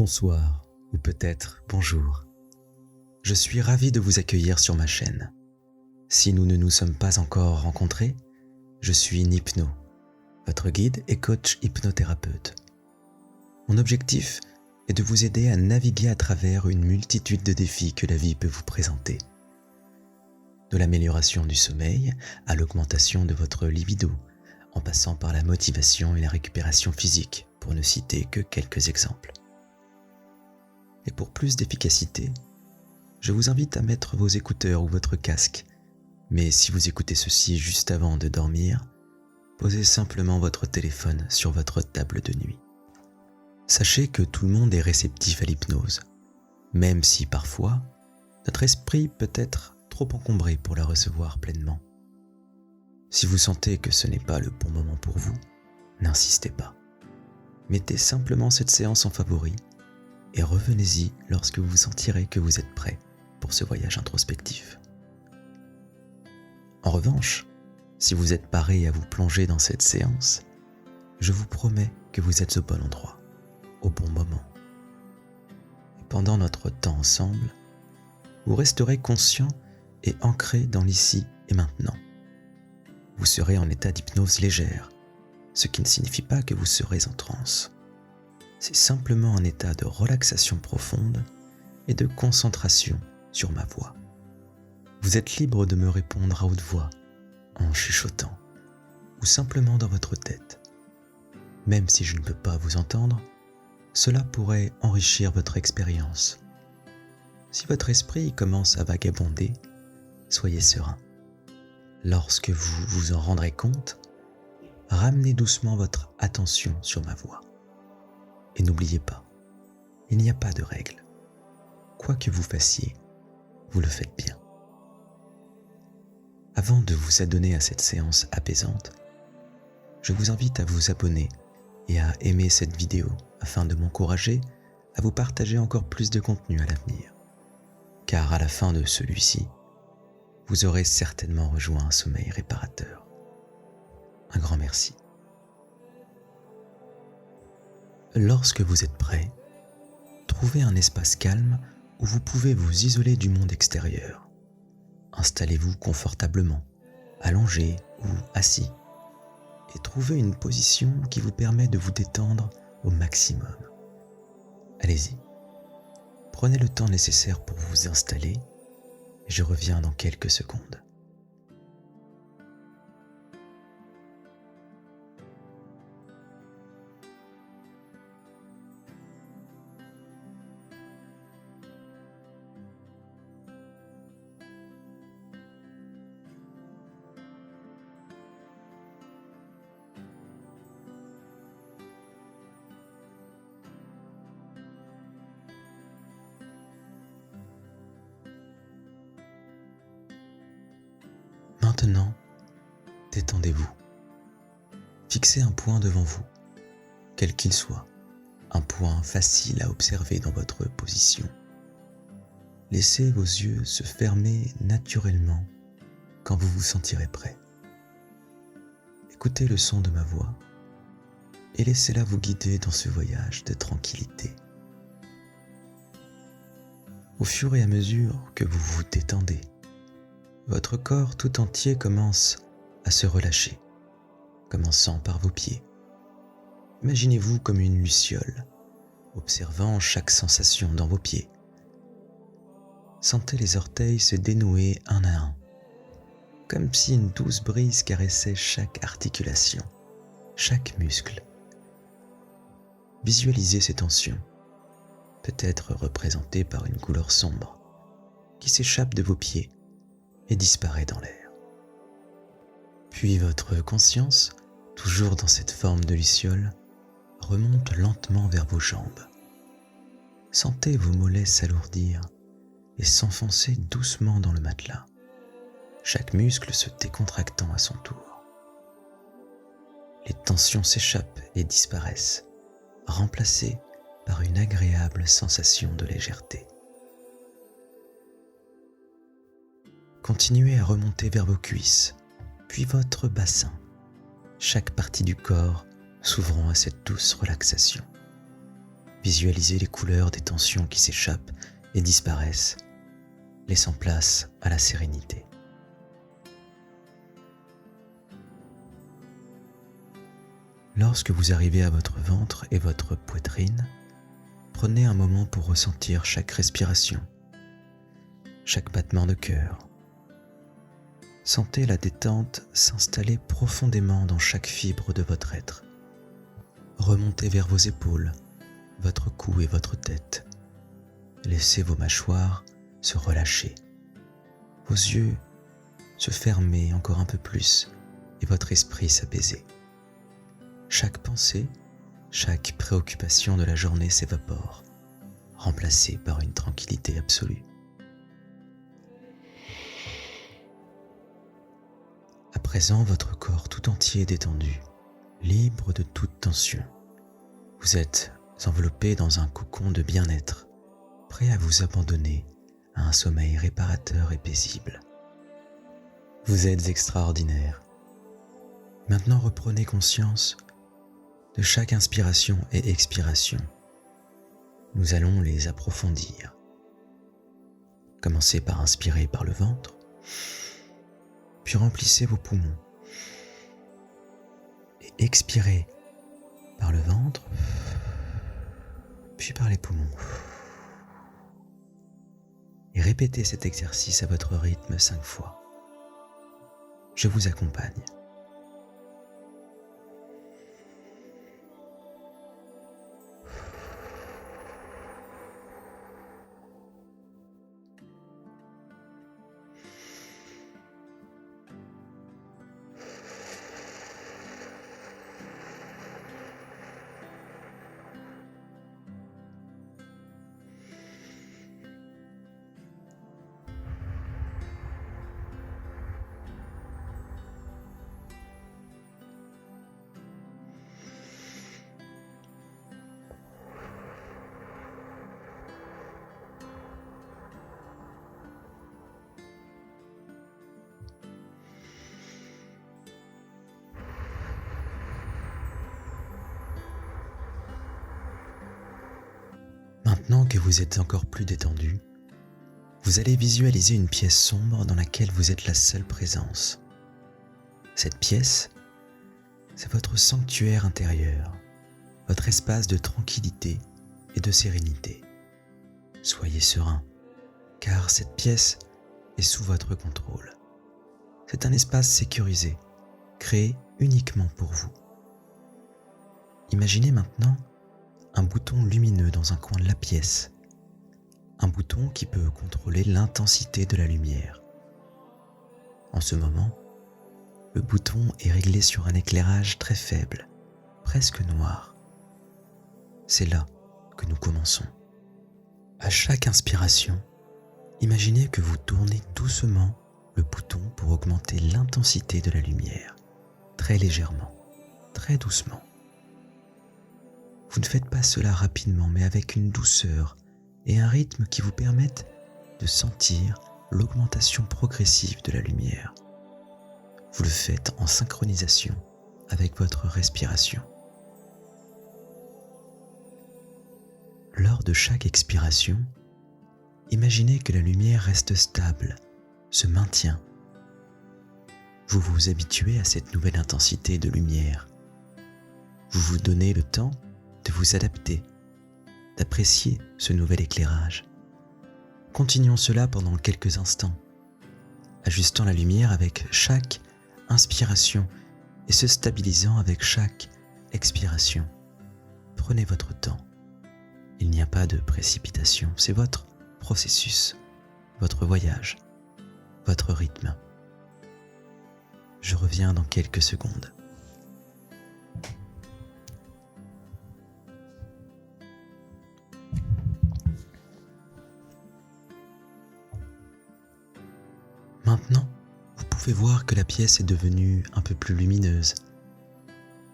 Bonsoir, ou peut-être bonjour. Je suis ravi de vous accueillir sur ma chaîne. Si nous ne nous sommes pas encore rencontrés, je suis Nipno, votre guide et coach hypnothérapeute. Mon objectif est de vous aider à naviguer à travers une multitude de défis que la vie peut vous présenter. De l'amélioration du sommeil à l'augmentation de votre libido, en passant par la motivation et la récupération physique, pour ne citer que quelques exemples. Et pour plus d'efficacité, je vous invite à mettre vos écouteurs ou votre casque, mais si vous écoutez ceci juste avant de dormir, posez simplement votre téléphone sur votre table de nuit. Sachez que tout le monde est réceptif à l'hypnose, même si parfois, notre esprit peut être trop encombré pour la recevoir pleinement. Si vous sentez que ce n'est pas le bon moment pour vous, n'insistez pas. Mettez simplement cette séance en favori et revenez-y lorsque vous sentirez que vous êtes prêt pour ce voyage introspectif. En revanche, si vous êtes paré à vous plonger dans cette séance, je vous promets que vous êtes au bon endroit, au bon moment. Et pendant notre temps ensemble, vous resterez conscient et ancré dans l'ici et maintenant. Vous serez en état d'hypnose légère, ce qui ne signifie pas que vous serez en transe. C'est simplement un état de relaxation profonde et de concentration sur ma voix. Vous êtes libre de me répondre à haute voix, en chuchotant, ou simplement dans votre tête. Même si je ne peux pas vous entendre, cela pourrait enrichir votre expérience. Si votre esprit commence à vagabonder, soyez serein. Lorsque vous vous en rendrez compte, ramenez doucement votre attention sur ma voix. Et n'oubliez pas, il n'y a pas de règle. Quoi que vous fassiez, vous le faites bien. Avant de vous adonner à cette séance apaisante, je vous invite à vous abonner et à aimer cette vidéo afin de m'encourager à vous partager encore plus de contenu à l'avenir. Car à la fin de celui-ci, vous aurez certainement rejoint un sommeil réparateur. Un grand merci. Lorsque vous êtes prêt, trouvez un espace calme où vous pouvez vous isoler du monde extérieur. Installez-vous confortablement, allongé ou assis, et trouvez une position qui vous permet de vous détendre au maximum. Allez-y, prenez le temps nécessaire pour vous installer, et je reviens dans quelques secondes. Maintenant, détendez-vous. Fixez un point devant vous, quel qu'il soit, un point facile à observer dans votre position. Laissez vos yeux se fermer naturellement quand vous vous sentirez prêt. Écoutez le son de ma voix et laissez-la vous guider dans ce voyage de tranquillité. Au fur et à mesure que vous vous détendez, votre corps tout entier commence à se relâcher, commençant par vos pieds. Imaginez-vous comme une luciole, observant chaque sensation dans vos pieds. Sentez les orteils se dénouer un à un, comme si une douce brise caressait chaque articulation, chaque muscle. Visualisez ces tensions, peut-être représentées par une couleur sombre, qui s'échappe de vos pieds et disparaît dans l'air. Puis votre conscience, toujours dans cette forme de luciole, remonte lentement vers vos jambes. Sentez vos mollets s'alourdir et s'enfoncer doucement dans le matelas, chaque muscle se décontractant à son tour. Les tensions s'échappent et disparaissent, remplacées par une agréable sensation de légèreté. Continuez à remonter vers vos cuisses, puis votre bassin, chaque partie du corps s'ouvrant à cette douce relaxation. Visualisez les couleurs des tensions qui s'échappent et disparaissent, laissant place à la sérénité. Lorsque vous arrivez à votre ventre et votre poitrine, prenez un moment pour ressentir chaque respiration, chaque battement de cœur. Sentez la détente s'installer profondément dans chaque fibre de votre être. Remontez vers vos épaules, votre cou et votre tête. Laissez vos mâchoires se relâcher, vos yeux se fermer encore un peu plus et votre esprit s'apaiser. Chaque pensée, chaque préoccupation de la journée s'évapore, remplacée par une tranquillité absolue. À présent, votre corps tout entier est détendu, libre de toute tension. Vous êtes enveloppé dans un cocon de bien-être, prêt à vous abandonner à un sommeil réparateur et paisible. Vous êtes extraordinaire. Maintenant, reprenez conscience de chaque inspiration et expiration. Nous allons les approfondir. Commencez par inspirer par le ventre, puis remplissez vos poumons. Et expirez par le ventre, puis par les poumons. Et répétez cet exercice à votre rythme 5 fois. Je vous accompagne. Maintenant que vous êtes encore plus détendu, vous allez visualiser une pièce sombre dans laquelle vous êtes la seule présence. Cette pièce, c'est votre sanctuaire intérieur, votre espace de tranquillité et de sérénité. Soyez serein, car cette pièce est sous votre contrôle. C'est un espace sécurisé, créé uniquement pour vous. Imaginez maintenant un bouton lumineux dans un coin de la pièce, un bouton qui peut contrôler l'intensité de la lumière. En ce moment, le bouton est réglé sur un éclairage très faible, presque noir. C'est là que nous commençons. À chaque inspiration, imaginez que vous tournez doucement le bouton pour augmenter l'intensité de la lumière, très légèrement, très doucement. Vous ne faites pas cela rapidement, mais avec une douceur et un rythme qui vous permettent de sentir l'augmentation progressive de la lumière. Vous le faites en synchronisation avec votre respiration. Lors de chaque expiration, imaginez que la lumière reste stable, se maintient. Vous vous habituez à cette nouvelle intensité de lumière. Vous vous donnez le temps de vous adapter, d'apprécier ce nouvel éclairage. Continuons cela pendant quelques instants, ajustant la lumière avec chaque inspiration et se stabilisant avec chaque expiration. Prenez votre temps. Il n'y a pas de précipitation, c'est votre processus, votre voyage, votre rythme. Je reviens dans quelques secondes. Maintenant, vous pouvez voir que la pièce est devenue un peu plus lumineuse,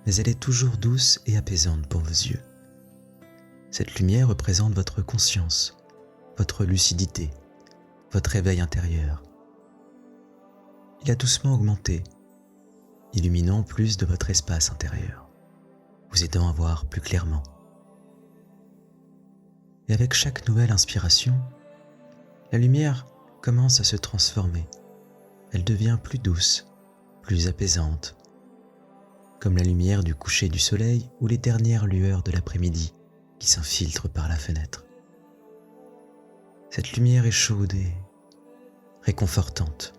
mais elle est toujours douce et apaisante pour vos yeux. Cette lumière représente votre conscience, votre lucidité, votre réveil intérieur. Il a doucement augmenté, illuminant plus de votre espace intérieur, vous aidant à voir plus clairement. Et avec chaque nouvelle inspiration, la lumière commence à se transformer. Elle devient plus douce, plus apaisante, comme la lumière du coucher du soleil ou les dernières lueurs de l'après-midi qui s'infiltrent par la fenêtre. Cette lumière est chaude et réconfortante.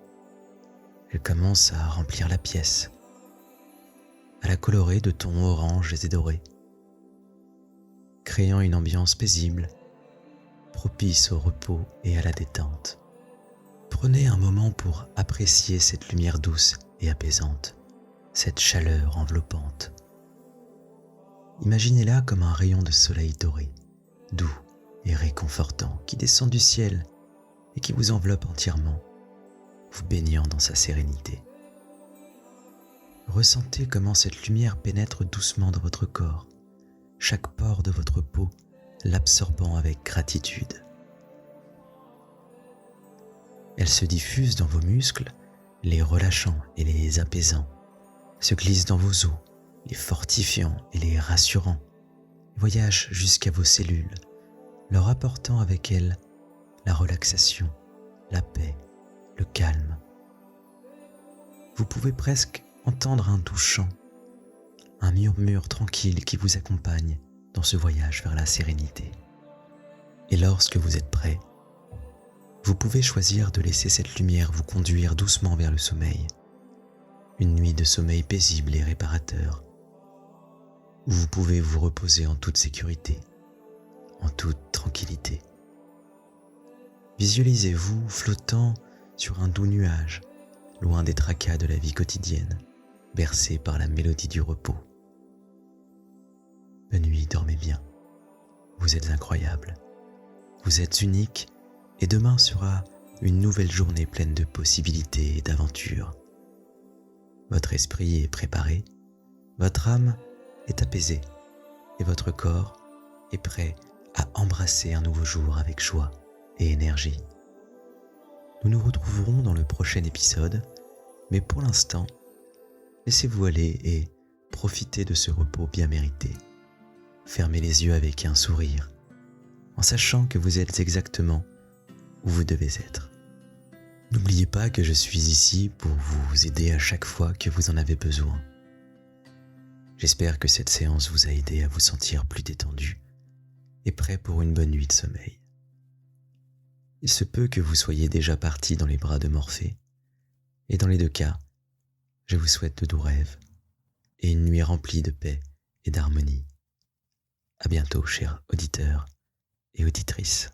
Elle commence à remplir la pièce, à la colorer de tons oranges et dorés, créant une ambiance paisible, propice au repos et à la détente. Prenez un moment pour apprécier cette lumière douce et apaisante, cette chaleur enveloppante. Imaginez-la comme un rayon de soleil doré, doux et réconfortant qui descend du ciel et qui vous enveloppe entièrement, vous baignant dans sa sérénité. Ressentez comment cette lumière pénètre doucement dans votre corps, chaque pore de votre peau l'absorbant avec gratitude. Elle se diffuse dans vos muscles, les relâchant et les apaisant, se glisse dans vos os, les fortifiant et les rassurant, voyage jusqu'à vos cellules, leur apportant avec elle la relaxation, la paix, le calme. Vous pouvez presque entendre un doux chant, un murmure tranquille qui vous accompagne dans ce voyage vers la sérénité. Et lorsque vous êtes prêt, vous pouvez choisir de laisser cette lumière vous conduire doucement vers le sommeil, une nuit de sommeil paisible et réparateur, où vous pouvez vous reposer en toute sécurité, en toute tranquillité. Visualisez-vous flottant sur un doux nuage, loin des tracas de la vie quotidienne, bercé par la mélodie du repos. Bonne nuit, dormez bien. Vous êtes incroyable. Vous êtes unique et demain sera une nouvelle journée pleine de possibilités et d'aventures. Votre esprit est préparé, votre âme est apaisée et votre corps est prêt à embrasser un nouveau jour avec joie et énergie. Nous nous retrouverons dans le prochain épisode, mais pour l'instant, laissez-vous aller et profitez de ce repos bien mérité. Fermez les yeux avec un sourire, en sachant que vous êtes exactement où vous devez être. N'oubliez pas que je suis ici pour vous aider à chaque fois que vous en avez besoin. J'espère que cette séance vous a aidé à vous sentir plus détendu et prêt pour une bonne nuit de sommeil. Il se peut que vous soyez déjà parti dans les bras de Morphée, et dans les deux cas, je vous souhaite de doux rêves et une nuit remplie de paix et d'harmonie. À bientôt, chers auditeurs et auditrices.